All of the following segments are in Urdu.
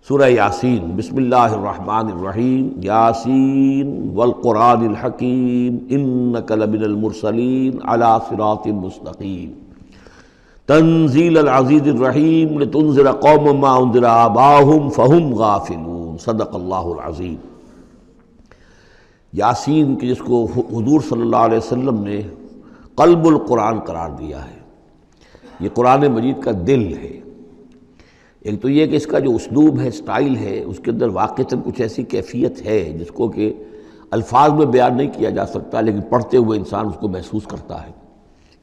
سورہ یاسین۔ بسم اللہ الرحمن الرحیم۔ یاسین والقرآن الحکیم انک لمن المرسلین علی صراط مستقیم تنزیل العزیز الرحیم لتنذر قوما ما انذر آباؤہم فہم غافلون۔ صدق اللہ العظیم۔ یاسین کے جس کو حضور صلی اللہ علیہ وسلم نے قلب القرآن قرار دیا ہے، یہ قرآن مجید کا دل ہے۔ ایک تو یہ کہ اس کا جو اسلوب ہے، سٹائل ہے، اس کے اندر واقعتاً کچھ ایسی کیفیت ہے جس کو کہ الفاظ میں بیان نہیں کیا جا سکتا، لیکن پڑھتے ہوئے انسان اس کو محسوس کرتا ہے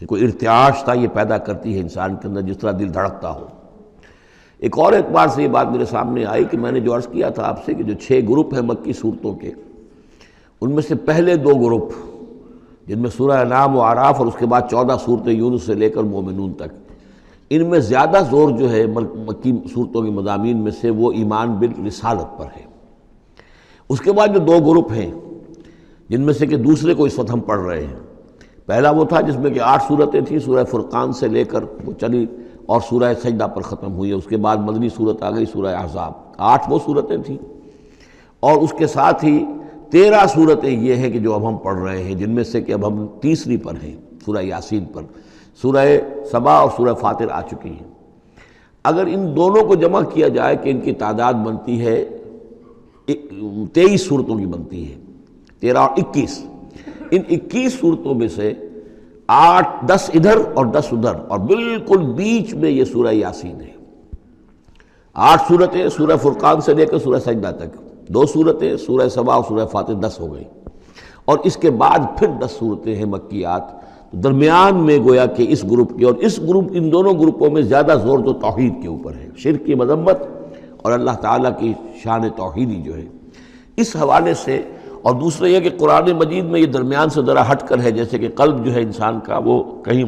کہ کوئی ارتعاش تھا یہ پیدا کرتی ہے انسان کے اندر، جس طرح دل دھڑکتا ہو۔ ایک اور اعتبار سے یہ بات میرے سامنے آئی کہ میں نے جو عرض کیا تھا آپ سے کہ جو 6 گروپ ہیں مکی صورتوں کے، ان میں سے پہلے 2 گروپ جن میں سورہ انعام و اعراف اور اس کے بعد 14 صورتیں یونس سے لے کر مومنون تک، ان میں زیادہ زور جو ہے مکی صورتوں کے مضامین میں سے وہ ایمان بالرسالت پر ہے۔ اس کے بعد جو 2 گروپ ہیں جن میں سے کہ دوسرے کو اس وقت ہم پڑھ رہے ہیں، پہلا وہ تھا جس میں کہ 8 صورتیں تھیں، سورہ فرقان سے لے کر وہ چلی اور سورہ سجدہ پر ختم ہوئی، اس کے بعد مدنی صورت آ گئی سورہ احزاب، 8 وہ صورتیں تھیں، اور اس کے ساتھ ہی 13 صورتیں یہ ہیں کہ جو اب ہم پڑھ رہے ہیں، جن میں سے کہ اب ہم تیسری پر ہیں، سورہ یاسین پر۔ سورہ سبا اور سورہ فاطر آ چکی ہیں۔ اگر ان دونوں کو جمع کیا جائے کہ ان کی تعداد بنتی ہے 23 صورتوں کی بنتی ہے، 13 اور 21۔ ان 21 صورتوں میں سے 10 ادھر اور 10 ادھر، اور بالکل بیچ میں یہ سورہ یاسین ہے۔ 8 صورتیں سورہ فرقان سے لے کر سورہ سجدہ تک، 2 صورتیں سورہ سبا اور سورہ فاطر، 10 ہو گئی، اور اس کے بعد پھر 10 صورتیں ہیں مکیات۔ درمیان میں گویا کہ اس گروپ کی اور ان دونوں گروپوں میں زیادہ زور تو توحید کے اوپر ہے، شرک کی مذمت اور اللہ تعالیٰ کی شان توحیدی جو ہے، اس حوالے سے۔ اور دوسرا یہ کہ قرآن مجید میں یہ درمیان سے ذرا ہٹ کر ہے، جیسے کہ قلب جو ہے انسان کا وہ کہیں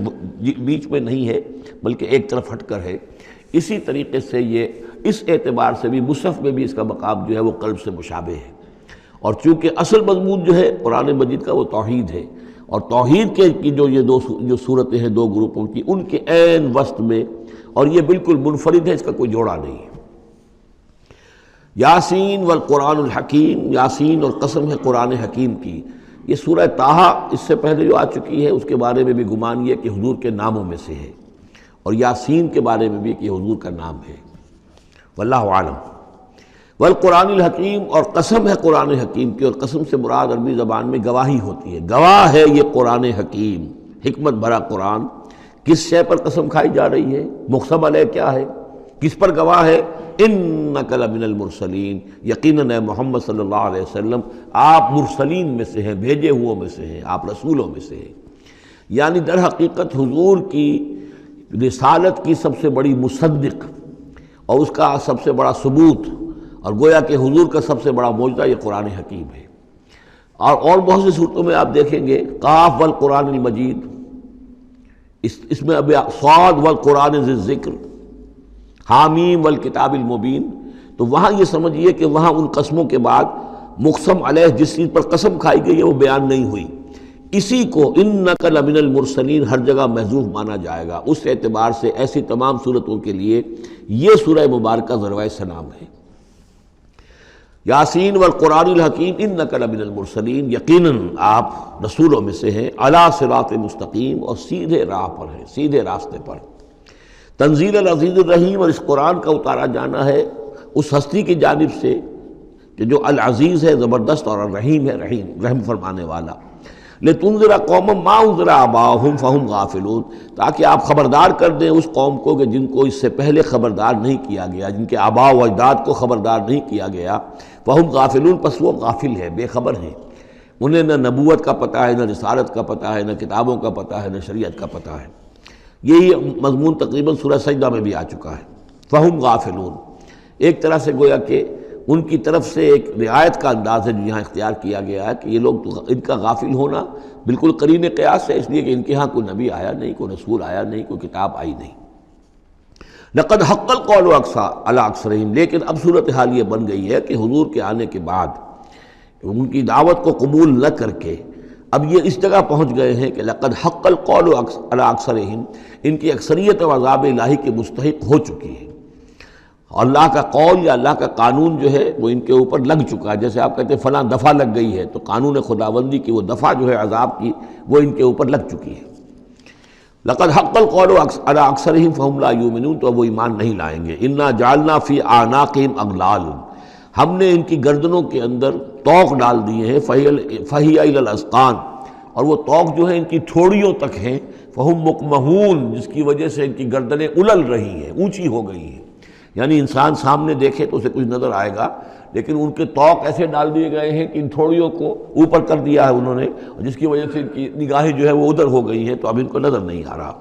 بیچ میں نہیں ہے بلکہ ایک طرف ہٹ کر ہے، اسی طریقے سے یہ اس اعتبار سے بھی مصحف میں بھی اس کا مقام جو ہے وہ قلب سے مشابہ ہے۔ اور چونکہ اصل مضمون جو ہے قرآن مجید کا وہ توحید ہے، اور توحید کی یہ جو صورتیں ہیں 2 گروپوں کی، ان کے عین وسط میں، اور یہ بالکل منفرد ہے، اس کا کوئی جوڑا نہیں ہے۔ یاسین والقرآن الحکیم، یاسین اور قسم ہے قرآن حکیم کی۔ یہ سورہ طٰہٰ اس سے پہلے جو آ چکی ہے، اس کے بارے میں بھی گمان یہ کہ حضور کے ناموں میں سے ہے، اور یاسین کے بارے میں بھی کہ حضور کا نام ہے، واللہ عالم۔ والقرآن الحکیم، اور قسم ہے قرآن حکیم کی، اور قسم سے مراد عربی زبان میں گواہی ہوتی ہے، گواہ ہے یہ قرآن حکیم، حکمت بھرا قرآن۔ کس شے پر قسم کھائی جا رہی ہے؟ مقسم علیہ کیا ہے؟ کس پر گواہ ہے؟ انک لمن المرسلین، یقیناً اے محمد صلی اللہ علیہ وسلم آپ مرسلین میں سے ہیں، بھیجے ہوئوں میں سے ہیں، آپ رسولوں میں سے ہیں۔ یعنی در حقیقت حضور کی رسالت کی سب سے بڑی مصدق اور اس کا سب سے بڑا ثبوت، اور گویا کہ حضور کا سب سے بڑا معجزہ یہ قرآن حکیم ہے۔ اور بہت سی صورتوں میں آپ دیکھیں گے قاف والقرآن المجید، اس میں اب صاد والقرآن ذی الذکر، حامیم والکتاب المبین، تو وہاں یہ سمجھیے کہ وہاں ان قسموں کے بعد مقسم علیہ جس چیز پر قسم کھائی گئی ہے وہ بیان نہیں ہوئی، اسی کو انک لمن المرسلین ہر جگہ محذوف مانا جائے گا۔ اس اعتبار سے ایسی تمام صورتوں کے لیے یہ سورہ مبارکہ ذروۂ سلام ہے۔ یاسین والقرآن الحکیم انک لمن المرسلین، یقیناً آپ رسولوں میں سے ہیں، علی صراط مستقیم، اور سیدھے راہ پر ہیں، سیدھے راستے پر۔ تنزیل العزیز الرحیم، اور اس قرآن کا اتارا جانا ہے اس ہستی کی جانب سے کہ جو العزیز ہے، زبردست، اور الرحیم ہے، رحم فرمانے والا۔ لتنذر قوما ما انذر آباؤہم فہم غافلون، تاکہ آپ خبردار کر دیں اس قوم کو کہ جن کو اس سے پہلے خبردار نہیں کیا گیا، جن کے آباء و اجداد کو خبردار نہیں کیا گیا، فہم غافلون، پس وہ غافل ہے، بے خبر ہیں، انہیں نہ نبوت کا پتہ ہے، نہ رسالت کا پتہ ہے، نہ کتابوں کا پتہ ہے، نہ شریعت کا پتہ ہے۔ یہی مضمون تقریباً سورہ سجدہ میں بھی آ چکا ہے، فہم غافلون۔ ایک طرح سے گویا کہ ان کی طرف سے ایک رعایت کا انداز ہے جو یہاں اختیار کیا گیا ہے کہ یہ لوگ ان کا غافل ہونا بالکل قرین قیاس ہے، اس لیے کہ ان کے ہاں کوئی نبی آیا نہیں، کوئی رسول آیا نہیں، کوئی کتاب آئی نہیں۔ لقد حق القول علی اکثرہم، لیکن اب صورتحال یہ بن گئی ہے کہ حضور کے آنے کے بعد ان کی دعوت کو قبول نہ کر کے اب یہ اس جگہ پہنچ گئے ہیں کہ لقد حق القول علی اکثرہم، ان کی اکثریت و عذاب الہی کے مستحق ہو چکی ہے۔ اللہ کا قول یا اللہ کا قانون جو ہے وہ ان کے اوپر لگ چکا ہے. جیسے آپ کہتے ہیں فلاں دفعہ لگ گئی ہے، تو قانون خداوندی کی وہ دفعہ جو ہے عذاب کی وہ ان کے اوپر لگ چکی ہے. لقد حق القول علی اکثرہم فہم لا یؤمنون، تو وہ ایمان نہیں لائیں گے. انا جعلنا فی اعناقہم اغلال، ہم نے ان کی گردنوں کے اندر طوق ڈال دیے ہیں. فہی الی الاذقان، اور وہ طوق جو ہے ان کی ٹھوڑیوں تک ہیں. فہم مقمحون، جس کی وجہ سے ان کی گردنیں الل رہی ہیں، اونچی ہو گئی ہیں. یعنی انسان سامنے دیکھے تو اسے کچھ نظر آئے گا، لیکن ان کے طوق ایسے ڈال دیے گئے ہیں کہ ان تھوڑیوں کو اوپر کر دیا ہے انہوں نے، جس کی وجہ سے ان کی نگاہیں جو ہے وہ ادھر ہو گئی ہیں، تو اب ان کو نظر نہیں آ رہا.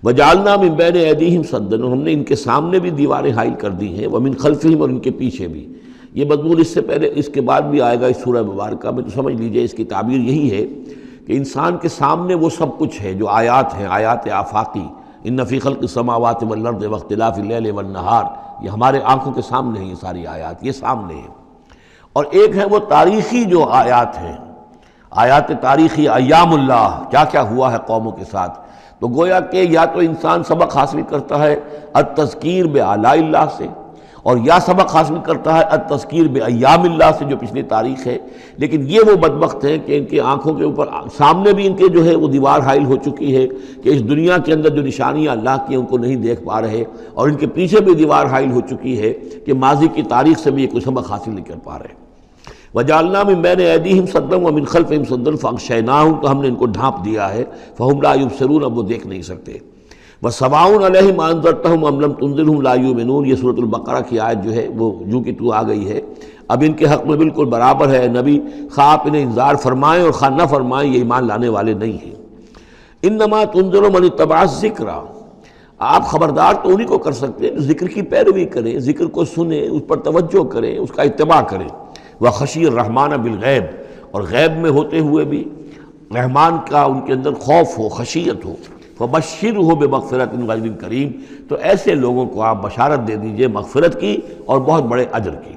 وَجَعَلْنَا مِن بَيْنِ أَيْدِيهِمْ سَدًّا، ہم نے ان کے سامنے بھی دیواریں حائل کر دی ہیں. وَمِن خَلْفِهِمْ، اور ان کے پیچھے بھی. یہ مضمون اس سے پہلے اس کے بعد بھی آئے گا اس سورہ مبارکہ میں، تو سمجھ لیجئے اس کی تعبیر یہی ہے کہ انسان کے سامنے وہ سب کچھ ہے جو آیات ہیں، آیات آفاقی. ان فی خلق السماوات والارض واختلاف اللیل والنہار، یہ ہمارے آنکھوں کے سامنے ہیں، یہ ساری آیات یہ سامنے ہیں. اور ایک ہے وہ تاریخی جو آیات ہیں، آیات تاریخی، ایام اللہ، کیا کیا ہوا ہے قوموں کے ساتھ. تو گویا کہ یا تو انسان سبق حاصل کرتا ہے التذکیر بآلاء اللہ سے، اور یا سبق حاصل کرتا ہے التذکیر بایام اللہ سے جو پچھلی تاریخ ہے. لیکن یہ وہ بدبخت ہیں کہ ان کی آنکھوں کے اوپر سامنے بھی ان کے جو ہے وہ دیوار حائل ہو چکی ہے کہ اس دنیا کے اندر جو نشانیاں اللہ کی ہیں ان کو نہیں دیکھ پا رہے، اور ان کے پیچھے بھی دیوار حائل ہو چکی ہے کہ ماضی کی تاریخ سے بھی یہ کوئی سبق حاصل نہیں کر پا رہے. وَجَعَلْنَا مِن بَيْنِ أَيْدِيهِمْ سَدًّا وَمِنْ خَلْفِهِمْ سَدًّا فَأَغْشَيْنَاهُمْ، تو ہم نے ان کو ڈھانپ دیا ہے. فَهُمْ لَا يُبْصِرُونَ، اب وہ دیکھ نہیں سکتے. وَسَوَاءٌ عَلَيْهِمْ أَنذَرْتَهُمْ أَمْ لَمْ تُنذِرْهُمْ لَا يُؤْمِنُونَ، یہ سورۃ البقرہ کی آیت جو ہے وہ جو کہ تو آ گئی ہے. اب ان کے حق میں بالکل برابر ہے نبی، خواہ آپ انہیں انذار فرمائیں اور خواہ نہ فرمائیں، یہ ایمان لانے والے نہیں ہیں. انما تنذر من اتبع الذکر، آپ خبردار تو انہی کو کر سکتے ہیں جو ذکر کی پیروی کریں، ذکر کو سنیں، اس پر توجہ کریں، اس کا اتباع کریں. وخشی الرحمن بالغیب، اور غیب میں ہوتے ہوئے بھی رحمان کا ان کے اندر خوف ہو، خشیت ہو. فبشرہ بمغفرۃ واجر کریم، تو ایسے لوگوں کو آپ بشارت دے دیجئے مغفرت کی اور بہت بڑے اجر کی.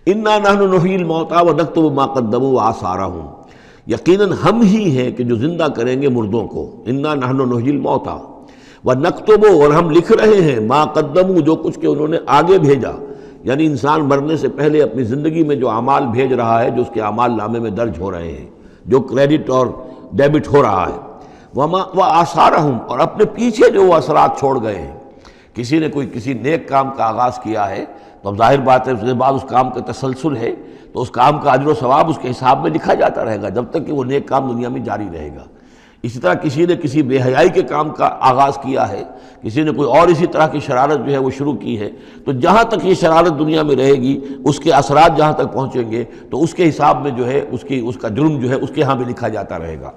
انا نحن نحیی الموتیٰ ونکتب ما قدموا وآثارہم، یقیناً ہم ہی ہیں کہ جو زندہ کریں گے مردوں کو. انا نحن نحیی الموتیٰ ونکتب، اور ہم لکھ رہے ہیں ما قدموا، جو کچھ کہ انہوں نے آگے بھیجا. یعنی انسان مرنے سے پہلے اپنی زندگی میں جو اعمال بھیج رہا ہے، جو اس کے اعمال نامے میں درج ہو رہے ہیں، جو کریڈٹ اور ڈیبٹ ہو رہا ہے. وآثارہم، اور اپنے پیچھے جو وہ اثرات چھوڑ گئے ہیں. کسی نے کوئی کسی نیک کام کا آغاز کیا ہے تو اب ظاہر بات ہے اس کے بعد اس کام کا تسلسل ہے، تو اس کام کا اجر و ثواب اس کے حساب میں لکھا جاتا رہے گا جب تک کہ وہ نیک کام دنیا میں جاری رہے گا. اسی طرح کسی نے کسی بے حیائی کے کام کا آغاز کیا ہے، کسی نے کوئی اور اسی طرح کی شرارت جو ہے وہ شروع کی ہے، تو جہاں تک یہ شرارت دنیا میں رہے گی، اس کے اثرات جہاں تک پہنچیں گے تو اس کے حساب میں جو ہے اس کا جرم جو ہے اس کے ہاں بھی لکھا جاتا رہے گا.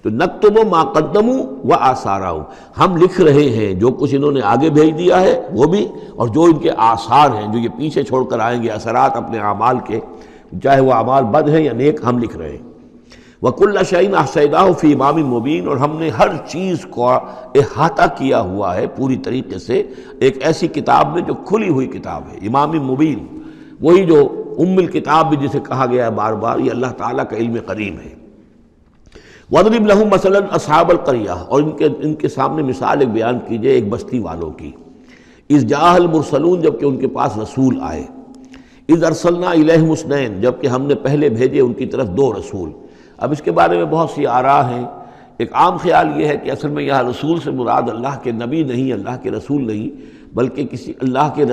تو نکتب ما قدموا وآثارہم، ہم لکھ رہے ہیں جو کچھ انہوں نے آگے بھیج دیا ہے وہ بھی، اور جو ان کے آثار ہیں جو یہ پیچھے چھوڑ کر آئیں گے اثرات اپنے اعمال کے، چاہے وہ اعمال بد ہیں یا نیک، ہم لکھ رہے ہیں. وَكُلَّ شَيْءٍ أَحْصَيْنَاهُ فِي إِمَامٍ مُبِينٍ، اور ہم نے ہر چیز کو احاطہ کیا ہوا ہے پوری طریقے سے ایک ایسی کتاب میں جو کھلی ہوئی کتاب ہے. امام مبین، وہی جو ام الکتاب بھی جسے کہا گیا ہے بار بار، یہ اللہ تعالیٰ کا علم قدیم ہے. وَاضْرِبْ لَهُم مَثَلًا أَصْحَابَ الْقَرْيَةِ، اور ان کے سامنے مثال ایک بیان کیجئے ایک بستی والوں کی. اِذْ جَاءَ الْمُرْسَلُونَ، جب کہ ان کے پاس رسول آئے. اِذْ أَرْسَلْنَا إِلَيْهِمُ اثْنَيْنِ، جب کہ ہم نے پہلے بھیجے ان کی طرف دو رسول. اب اس کے بارے میں بہت سی آراء ہیں. ایک عام خیال یہ ہے کہ اصل میں یہاں رسول سے مراد اللہ کے نبی نہیں، اللہ کے رسول نہیں، بلکہ کسی اللہ کے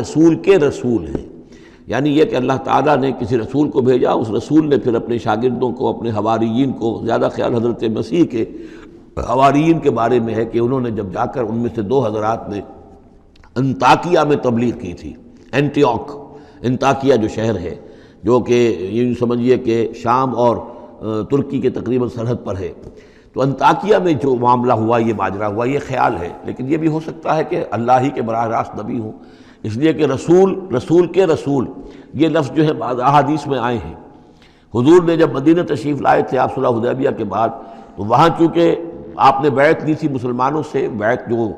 رسول ہیں. یعنی یہ کہ اللہ تعالیٰ نے کسی رسول کو بھیجا، اس رسول نے پھر اپنے شاگردوں کو، اپنے حواریین کو، زیادہ خیال حضرت مسیح کے حواریین کے بارے میں ہے کہ انہوں نے جب جا کر ان میں سے دو حضرات نے انطاکیہ میں تبلیغ کی تھی. اینٹیوک، انطاکیہ جو شہر ہے، جو کہ یہ سمجھیے کہ شام اور ترکی کے تقریباً سرحد پر ہے. تو انطاکیہ میں جو معاملہ ہوا، یہ ماجرا ہوا، یہ خیال ہے، لیکن یہ بھی ہو سکتا ہے کہ اللہ ہی کے براہ راست نبی ہوں، اس لیے کہ رسول کے رسول یہ لفظ جو ہے بعض احادیث میں آئے ہیں. حضور نے جب مدینہ تشریف لائے تھے آپ صلح حدیبیہ کے بعد، تو وہاں چونکہ آپ نے بیعت لی تھی مسلمانوں سے، بیعت جو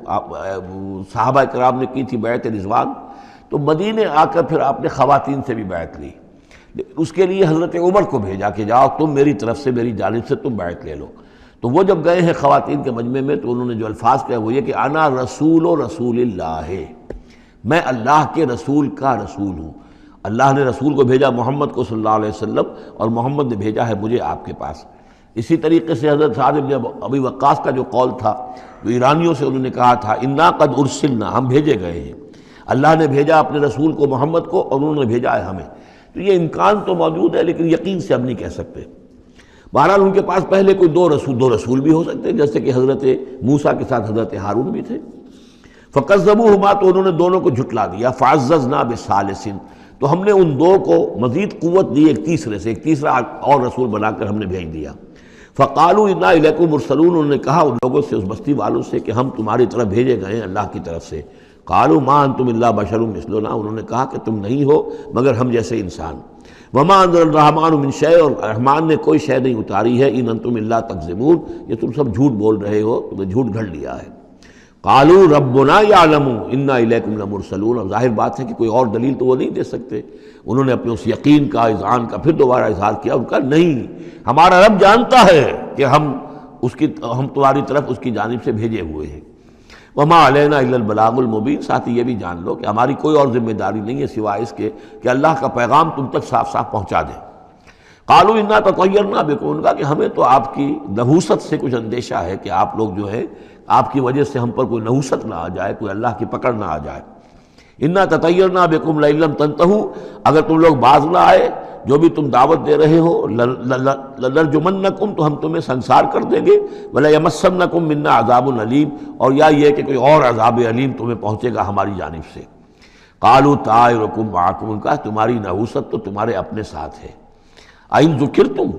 صحابہ کرام نے کی تھی بیعت رضوان، تو مدینے آ کر پھر آپ نے خواتین سے بھی بیعت لی. اس کے لیے حضرت عمر کو بھیجا کہ جاؤ تم میری طرف سے، میری جانب سے تم بیعت لے لو. تو وہ جب گئے ہیں خواتین کے مجمع میں تو انہوں نے جو الفاظ کہے وہ یہ کہ انا رسول اللہ، میں اللہ کے رسول کا رسول ہوں۔ اللہ نے رسول کو بھیجا محمد کو صلی اللہ علیہ وسلم، اور محمد نے بھیجا ہے مجھے آپ کے پاس۔ اسی طریقے سے حضرت سعد بن ابی وقاص کا جو قول تھا، جو ایرانیوں سے انہوں نے کہا تھا انا قد ارسلنا، ہم بھیجے گئے ہیں، اللہ نے بھیجا اپنے رسول کو محمد کو اور انہوں نے بھیجا ہے ہمیں۔ تو یہ امکان تو موجود ہے لیکن یقین سے ہم نہیں کہہ سکتے۔ بہرحال ان کے پاس پہلے کوئی دو رسول بھی ہو سکتے ہیں، جیسے کہ حضرت موسیٰ کے ساتھ حضرت ہارون بھی تھے۔ فَكَذَّبُوهُمَا، تو انہوں نے دونوں کو جھٹلا دیا۔ فَعَزَّزْنَا بِثَالِثٍ، تو ہم نے ان دو کو مزید قوت دی ایک تیسرے سے، ایک تیسرا اور رسول بنا کر ہم نے بھیج دیا۔ فَقَالُوا إِنَّا إِلَيْكُمْ مُرْسَلُونَ، انہوں نے کہا ان لوگوں سے، اس بستی والوں سے، کہ ہم تمہاری طرف بھیجے گئے ہیں اللہ کی طرف سے۔ قَالُوا مَا أَنْتُمْ إِلَّا بَشَرٌ مِثْلُنَا، انہوں نے کہا کہ تم نہیں ہو مگر ہم جیسے انسان۔ وَمَا أَنزَلَ الرَّحْمَٰنُ مِن شَيْءٍ، اور رحمان نے کوئی شے نہیں اتاری ہے۔ إِنْ أَنْتُمْ إِلَّا تَكْذِبُونَ، یہ تم سب جھوٹ بول رہے ہو، تمہیں جھوٹ گھڑ لیا ہے۔ قَالُوا رَبُّنَا يَعْلَمُ إِنَّا إِلَيْكُمْ لَمُرْسَلُونَ، اور ظاہر بات ہے کہ کوئی اور دلیل تو وہ نہیں دے سکتے۔ انہوں نے اپنے اس یقین کا، اذعان کا پھر دوبارہ اظہار کیا، ان کا نہیں، ہمارا رب جانتا ہے کہ ہم تمہاری طرف اس کی جانب سے بھیجے ہوئے ہیں۔ وما علینا الا البلاغ المبین، ساتھ یہ بھی جان لو کہ ہماری کوئی اور ذمہ داری نہیں ہے سوائے اس کے کہ اللہ کا پیغام تم تک صاف صاف پہنچا دیں۔ قالوا انا تطیرنا بکم، ان کا کہ ہمیں تو آپ کی نحوست سے کچھ اندیشہ ہے کہ آپ لوگ جو ہے آپ کی وجہ سے ہم پر کوئی نحوست نہ آ جائے، کوئی اللہ کی پکڑ نہ آ جائے۔ انا تطیرنا بکم لئن لم تنتہوا، اگر تم لوگ باز نہ آئے جو بھی تم دعوت دے رہے ہو، لنرجمنکم، تو ہم تمہیں سنسار کر دیں گے، ولیمسنکم منا عذاب علیم، اور یا یہ کہ کوئی اور عذاب علیم تمہیں پہنچے گا ہماری جانب سے۔ قالوا طائرکم معکم، ان کا تمہاری نحوست تو تمہارے اپنے ساتھ ہے۔ اَإِن ذُكِرْتُم،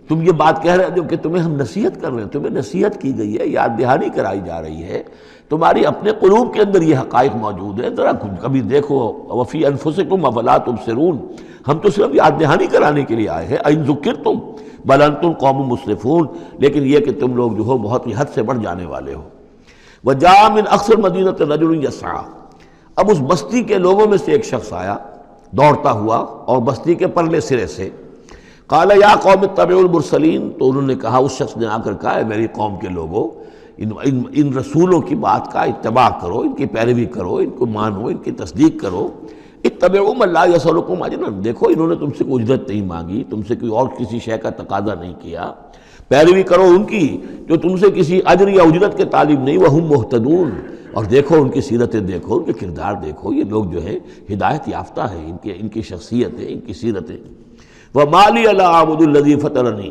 تم یہ بات کہہ رہے ہو کہ تمہیں ہم نصیحت کر رہے ہیں، تمہیں نصیحت کی گئی ہے، یاد دہانی کرائی جا رہی ہے، تمہاری اپنے قلوب کے اندر یہ حقائق موجود ہیں، ذرا کبھی دیکھو۔ وفی انفسکم افلا تبصرون، ہم تو صرف یاد دہانی کرانے کے لیے آئے ہیں۔ اَإِن ذُكِرْتُم بل انتم قوم مسرفون، لیکن یہ کہ تم لوگ جو ہو بہت ہی حد سے بڑھ جانے والے ہو۔ وجاء من اقصى المدینۃ رجل یسعى، اب اس بستی کے لوگوں میں سے ایک شخص آیا دوڑتا ہوا، اور بستی کے پرلے سرے سے۔ قال یا قوم اتبعوا المرسلین، تو انہوں نے کہا، اس شخص نے آ کر کہا، اے میری قوم کے لوگوں، ان رسولوں کی بات کا اتباع کرو، ان کی پیروی کرو، ان کو مانو، ان کی تصدیق کرو۔ اتبعوا من لا یسألکم اجرا، دیکھو انہوں نے تم سے کوئی اجرت نہیں مانگی، تم سے کوئی اور کسی شے کا تقاضا نہیں کیا، پیروی کرو ان کی جو تم سے کسی اجر یا اجرت کے طالب نہیں۔ وہم مہتدون، اور دیکھو ان کی سیرتیں، دیکھو ان کے کردار، دیکھو یہ لوگ جو ہے ہدایت یافتہ ہیں، ان کی شخصیتیں، ان کی سیرتیں۔ وَمَا لِيَ لَا أَعْبُدُ الَّذِي فَطَرَنِي،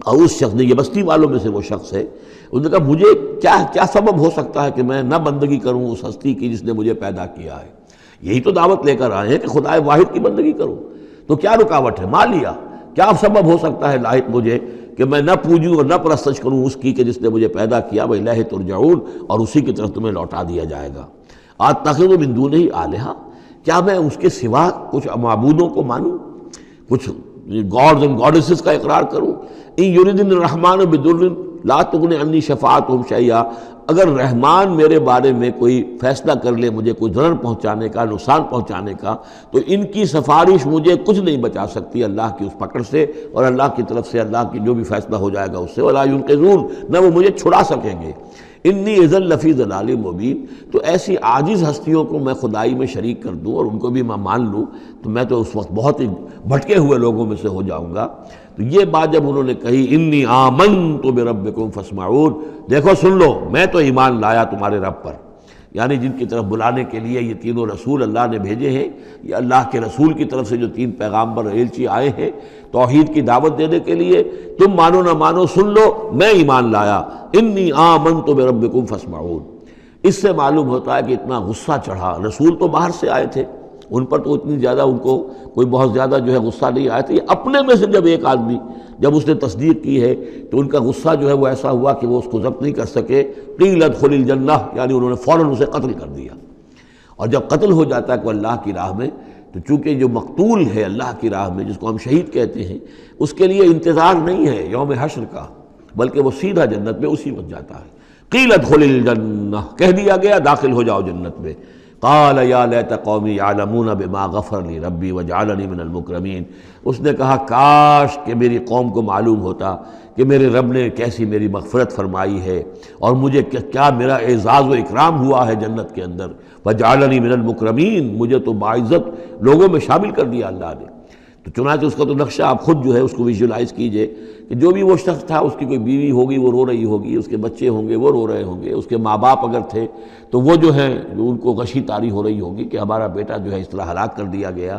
اور اس شخص نے، یہ بستی والوں میں سے وہ شخص ہے، انہوں نے کہا مجھے کیا سبب ہو سکتا ہے کہ میں نہ بندگی کروں اس ہستی کی جس نے مجھے پیدا کیا ہے؟ یہی تو دعوت لے کر آئے ہیں کہ خدا واحد کی بندگی کرو، تو کیا رکاوٹ ہے؟ ما لیا، کیا سبب ہو سکتا ہے لاحق مجھے کہ میں نہ پوجوں اور نہ پرستش کروں اس کی کہ جس نے مجھے پیدا کیا؟ وَإِلَيْهِ تُرْجَعُونَ، اور اسی کی طرف تمہیں لوٹا دیا جائے گا۔ أَتَّخِذُ مِن دُونِهِ آلِهَةً، کیا میں اس کے سوا کچھ معبودوں کو مانوں، کچھ گاڈز اینڈ گاڈیسز کا اقرار کروں؟ ان یریدن الرحمن بضر لا تغن عنی شفاعتهم شیئا، اگر رحمان میرے بارے میں کوئی فیصلہ کر لے، مجھے کوئی ضرر پہنچانے کا، نقصان پہنچانے کا، تو ان کی سفارش مجھے کچھ نہیں بچا سکتی اللہ کی اس پکڑ سے، اور اللہ کی طرف سے اللہ کی جو بھی فیصلہ ہو جائے گا اس سے۔ ولا ينقذون، نہ وہ مجھے چھڑا سکیں گے۔ انی اذا لفی ضلال مبین، تو ایسی عاجز ہستیوں کو میں خدائی میں شریک کر دوں اور ان کو بھی میں مان لوں تو میں تو اس وقت بہت ہی بھٹکے ہوئے لوگوں میں سے ہو جاؤں گا۔ تو یہ بات جب انہوں نے کہی، انی آمنت بربکم فاسمعون، دیکھو سن لو، میں تو ایمان لایا تمہارے رب پر، یعنی جن کی طرف بلانے کے لیے یہ تینوں رسول اللہ نے بھیجے ہیں، یہ اللہ کے رسول کی طرف سے جو تین پیغامبر ایلچی آئے ہیں توحید کی دعوت دینے کے لیے، تم مانو نہ مانو سن لو، میں ایمان لایا۔ انی آمنت بربکم فاسمعون، اس سے معلوم ہوتا ہے کہ اتنا غصہ چڑھا، رسول تو باہر سے آئے تھے، ان پر تو اتنی زیادہ ان کو کوئی بہت زیادہ جو ہے غصہ نہیں آیا تھا، یہ اپنے میں سے جب ایک آدمی جب اس نے تصدیق کی ہے تو ان کا غصہ جو ہے وہ ایسا ہوا کہ وہ اس کو ضبط نہیں کر سکے۔ قیل ادخل الجنہ، یعنی انہوں نے فوراً اسے قتل کر دیا، اور جب قتل ہو جاتا ہے کوئی اللہ کی راہ میں تو چونکہ جو مقتول ہے اللہ کی راہ میں، جس کو ہم شہید کہتے ہیں، اس کے لیے انتظار نہیں ہے یوم حشر کا، بلکہ وہ سیدھا جنت میں اسی وقت جاتا ہے۔ قیل ادخل الجنہ، کہہ دیا گیا داخل ہو جاؤ جنت میں۔ قال یا لیت قومی یعلمون بما غفر لی ربی وجعلنی من المکرمین، اس نے کہا کاش کہ میری قوم کو معلوم ہوتا کہ میرے رب نے کیسی میری مغفرت فرمائی ہے اور مجھے کیا میرا اعزاز و اکرام ہوا ہے جنت کے اندر، وجعلنی من المکرمین، مجھے تو باعزت لوگوں میں شامل کر دیا اللہ نے۔ تو چنانچہ اس کا تو نقشہ آپ خود جو ہے اس کو ویژولائز کیجئے کہ جو بھی وہ شخص تھا، اس کی کوئی بیوی ہوگی وہ رو رہی ہوگی، اس کے بچے ہوں گے وہ رو رہے ہوں گے، اس کے ماں باپ اگر تھے تو وہ جو ہیں ان کو غشی طاری ہو رہی ہوگی کہ ہمارا بیٹا جو ہے اس طرح ہلاک کر دیا گیا۔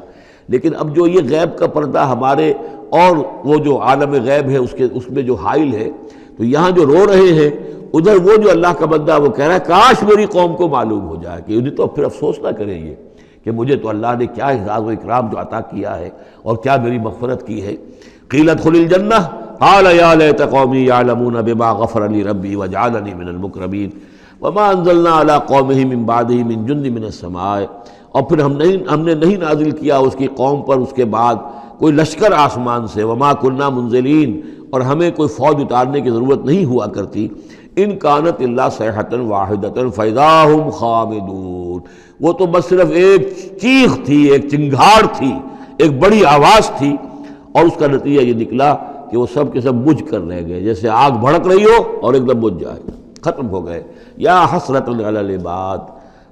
لیکن اب جو یہ غیب کا پردہ ہمارے اور وہ جو عالم غیب ہے اس میں جو حائل ہے، تو یہاں جو رو رہے ہیں ادھر وہ جو اللہ کا بندہ وہ کہہ رہا ہے کاش میری قوم کو معلوم ہو جائے کہ انہیں تو پھر افسوس نہ کریں یہ کہ مجھے تو اللہ نے کیا اعزاز و اکرام جو عطا کیا ہے اور کیا میری مغفرت کی ہے۔ قیل ادخل الجنہ قال یا لیت قومی یعلمون بما غفر لی ربی وجعلنی من المکرمین وما انزلنا علی قومہ من بعدہ من جند من السماء، اور پھر ہم نے نہیں نازل کیا اس کی قوم پر اس کے بعد کوئی لشکر آسمان سے، وما کنا منزلین، اور ہمیں کوئی فوج اتارنے کی ضرورت نہیں ہوا کرتی، ان کانت الا صیحۃ واحدۃ فاذا ہم خامدون، وہ تو بس صرف ایک چیخ تھی، ایک چنگھاڑ تھی، ایک بڑی آواز تھی، اور اس کا نتیجہ یہ نکلا کہ وہ سب کے سب بجھ کر رہ گئے، جیسے آگ بھڑک رہی ہو اور ایک دم بجھ جائے، ختم ہو گئے۔ یا حسرۃ علی العباد،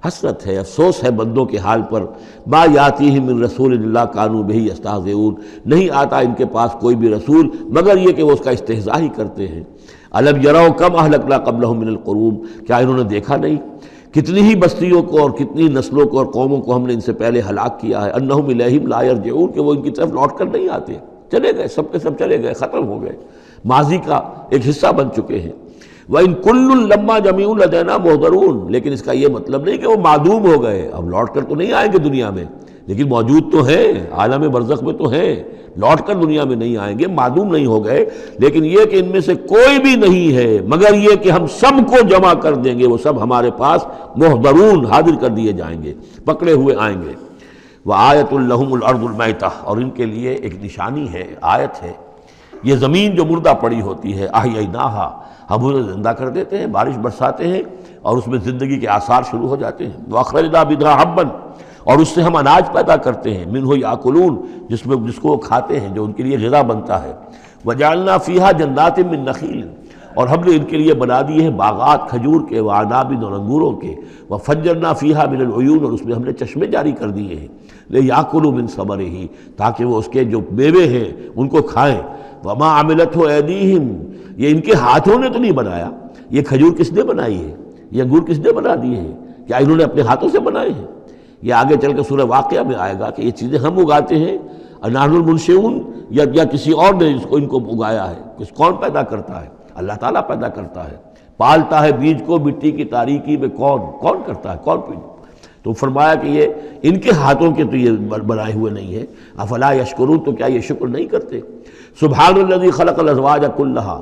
حسرت ہے، افسوس ہے بندوں کے حال پر، ما یاتیہم من رسول الا کانوا بہ یستہزئون، نہیں آتا ان کے پاس کوئی بھی رسول مگر یہ کہ وہ اس کا استہزاء ہی کرتے ہیں۔ الم یروا کم اہلکنا قبلہم من القرون، کیا انہوں نے دیکھا نہیں کتنی ہی بستیوں کو اور کتنی نسلوں کو اور قوموں کو ہم نے ان سے پہلے ہلاک کیا ہے، انہم الیہم لا یرجعون، کہ وہ ان کی طرف لوٹ کر نہیں آتے، چلے گئے، سب کے سب چلے گئے، ختم ہو گئے، ماضی کا ایک حصہ بن چکے ہیں۔ وَإِن كُلٌّ لَمَّا جَمِيعٌ لَدَيْنَا مُحْضَرُونَ، لیکن اس کا یہ مطلب نہیں کہ وہ معدوم ہو گئے، اب لوٹ کر تو نہیں آئیں گے دنیا میں، لیکن موجود تو ہیں، عالم برزخ میں تو ہیں، لوٹ کر دنیا میں نہیں آئیں گے، معدوم نہیں ہو گئے، لیکن یہ کہ ان میں سے کوئی بھی نہیں ہے مگر یہ کہ ہم سب کو جمع کر دیں گے، وہ سب ہمارے پاس محضرون حاضر کر دیے جائیں گے، پکڑے ہوئے آئیں گے۔ وَآیَةٌ لَهُمُ الْأَرْضُ الْمَيْتَةُ، اور ان کے لیے ایک نشانی ہے، آیت ہے، یہ زمین جو مردہ پڑی ہوتی ہے، احییناھا، ہم اسے زندہ کر دیتے ہیں، بارش برساتے ہیں اور اس میں زندگی کے آثار شروع ہو جاتے ہیں۔ وَأَخْرَجْنَا بِهَا حَبًّا، اور اس سے ہم اناج پیدا کرتے ہیں، مِنْهُ يَأْكُلُونَ، جس کو وہ کھاتے ہیں، جو ان کے لیے غذا بنتا ہے۔ وَجَعَلْنَا فِيهَا جَنَّاتٍ مِّن نَخِيلٍ، اور ہم نے ان کے لیے بنا دیے ہیں باغات کھجور کے، وَأَعْنَابٍ، اور انگوروں کے، وَفَجَّرْنَا فِيهَا مِنَ الْعُيُونِ، اور اس میں ہم نے چشمے جاری کر دیے ہیں، لِيَأْكُلُوا مِن ثَمَرِهِ، تاکہ وہ اس کے جو میوے ہیں ان کو کھائیں۔ وَمَا عَمِلَتْهُ أَيْدِيهِمْ، یہ ان کے ہاتھوں نے تو نہیں بنایا، یہ کھجور کس نے بنائی ہے، یہ انگور کس نے بنا دیے ہیں، کیا انہوں نے اپنے ہاتھوں سے بنائے ہیں؟ یہ آگے چل کے سورہ واقعہ میں آئے گا کہ یہ چیزیں ہم اگاتے ہیں، نحن المنشئون، یا کسی اور نے ان کو اگایا ہے، کون پیدا کرتا ہے؟ اللہ تعالیٰ پیدا کرتا ہے، پالتا ہے بیج کو مٹی کی تاریکی میں، کون کرتا ہے، کون تو فرمایا کہ یہ ان کے ہاتھوں کے تو یہ بنائے ہوئے نہیں ہے۔ افلا یشکرون، تو کیا یہ شکر نہیں کرتے؟ سبحان الذی خلق الازواج کلھا،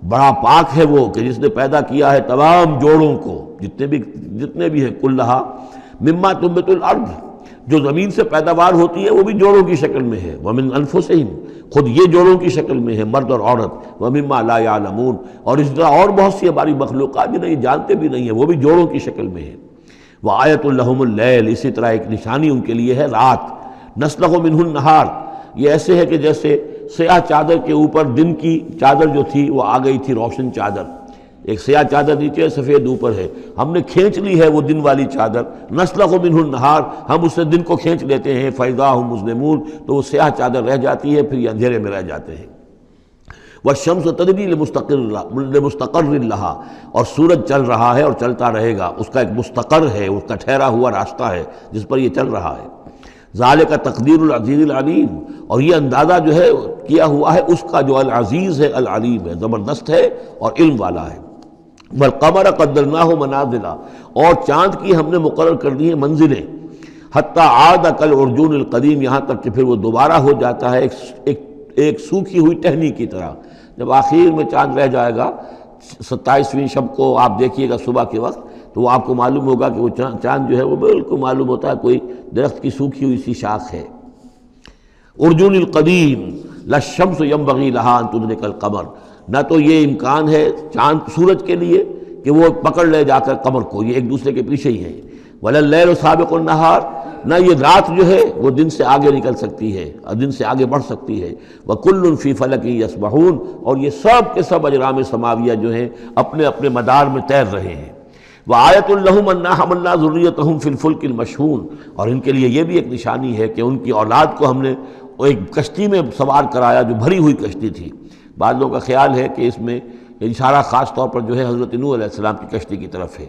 بڑا پاک ہے وہ کہ جس نے پیدا کیا ہے تمام جوڑوں کو، جتنے بھی ہیں، کلھا مما تنبت الارض، جو زمین سے پیداوار ہوتی ہے وہ بھی جوڑوں کی شکل میں ہے، ومن انفسہم، خود یہ جوڑوں کی شکل میں ہے، مرد اور عورت، ومما لا یعلمون، اور اس طرح اور بہت سی ہماری مخلوقات بھی نہیں جانتے بھی نہیں ہیں، وہ بھی جوڑوں کی شکل میں ہے۔ وآیۃ لہم اللیل، اسی طرح ایک نشانی ان کے لیے ہے رات، نسلخ منہ النہار، یہ ایسے ہے کہ جیسے سیاہ چادر کے اوپر دن کی چادر جو تھی وہ آ گئی تھی روشن چادر، ایک سیاہ چادر نیچے سفید اوپر ہے، ہم نے کھینچ لی ہے وہ دن والی چادر، نسلخ منہ النہار، ہم اس سے دن کو کھینچ لیتے ہیں، فاذا ہم مظلمون، تو وہ سیاہ چادر رہ جاتی ہے، پھر یہ اندھیرے میں رہ جاتے ہیں۔ والشمس تجری لمستقر لہا، اور سورج چل رہا ہے اور چلتا رہے گا، اس کا ایک مستقر ہے، اس کا ٹھہرا ہوا راستہ ہے جس پر یہ چل رہا ہے۔ ذالک تقدیر العزیز العلیم، اور یہ اندازہ جو ہے کیا ہوا ہے اس کا جو العزیز ہے، العلیم ہے، زبردست ہے اور علم والا ہے۔ والقمر قدرناہ منازل، اور چاند کی ہم نے مقرر کر دی ہیں منزلیں، حتی عاد کالعرجون القدیم، یہاں تک کہ پھر وہ دوبارہ ہو جاتا ہے ایک سوکھی ہوئی ٹہنی کی طرح۔ جب آخر میں چاند رہ جائے گا 27ویں شب کو آپ دیکھیے گا صبح کے وقت، تو وہ آپ کو معلوم ہوگا کہ وہ چاند جو ہے وہ بالکل معلوم ہوتا ہے کوئی درخت کی سوکھی ہوئی سی شاخ ہے۔ ارجون القدیم لا الشمس ينبغي لها ان تدرك القمر، نہ تو یہ امکان ہے چاند سورج کے لیے کہ وہ پکڑ لے جا کر قمر کو، یہ ایک دوسرے کے پیچھے ہی ہیں۔ ولا اللیل سابق النہار، نہ یہ رات جو ہے وہ دن سے آگے نکل سکتی ہے اور دن سے آگے بڑھ سکتی ہے، وکل فی فلک یسبحون، اور یہ سب کے سب اجرام سماویہ جو ہیں اپنے اپنے مدار میں تیر رہے ہیں۔ وآیۃ لہم انا حملنا ذریتہم فی الفلک المشحون، اور ان کے لیے یہ بھی ایک نشانی ہے کہ ان کی اولاد کو ہم نے ایک کشتی میں سوار کرایا جو بھری ہوئی کشتی تھی۔ بعض لوگوں کا خیال ہے کہ اس میں اشارہ خاص طور پر جو ہے حضرت نوح علیہ السلام کی کشتی کی طرف ہے۔